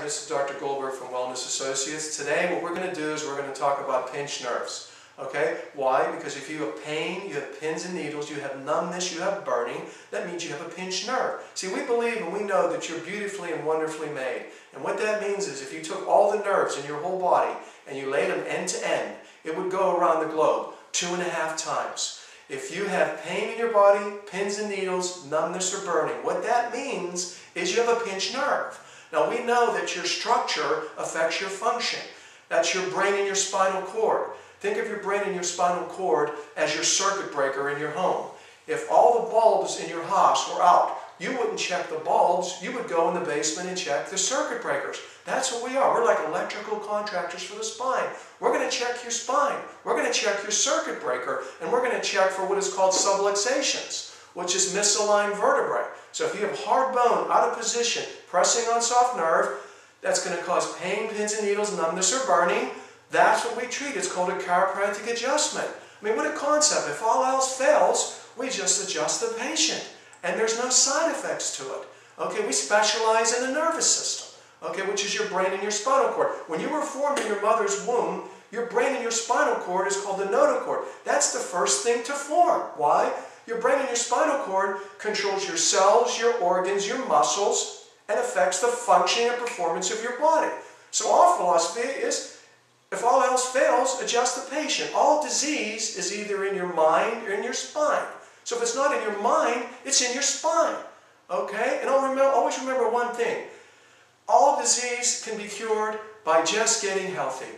this is Dr. Goldberg from Wellness Associates. Today what we're going to do is we're going to talk about pinched nerves. Okay? Why? Because if you have pain, you have pins and needles, you have numbness, you have burning, that means you have a pinched nerve. See, we believe and we know that you're beautifully and wonderfully made. And what that means is if you took all the nerves in your whole body and you laid them end to end, it would go around the globe 2.5 times. If you have pain in your body, pins and needles, numbness or burning, what that means is you have a pinched nerve. Now we know that your structure affects your function. That's your brain and your spinal cord. Think of your brain and your spinal cord as your circuit breaker in your home. If all the bulbs in your house were out, you wouldn't check the bulbs, you would go in the basement and check the circuit breakers. That's what we are. We're like electrical contractors for the spine. We're going to check your spine. We're going to check your circuit breaker, and we're going to check for what is called subluxations, which is misaligned vertebrae. So if you have hard bone out of position, pressing on soft nerve, that's going to cause pain, pins and needles, numbness or burning. That's what we treat. It's called a chiropractic adjustment. I mean, what a concept. If all else fails, we just adjust the patient. And there's no side effects to it. Okay, we specialize in the nervous system, okay, which is your brain and your spinal cord. When you were formed in your mother's womb, your brain and your spinal cord is called the notochord. That's the first thing to form. Why? Your brain and your spinal cord controls your cells, your organs, your muscles, and affects the functioning and performance of your body. So our philosophy is, if all else fails, adjust the patient. All disease is either in your mind or in your spine. So if it's not in your mind, it's in your spine. Okay? And always remember one thing. All disease can be cured by just getting healthy.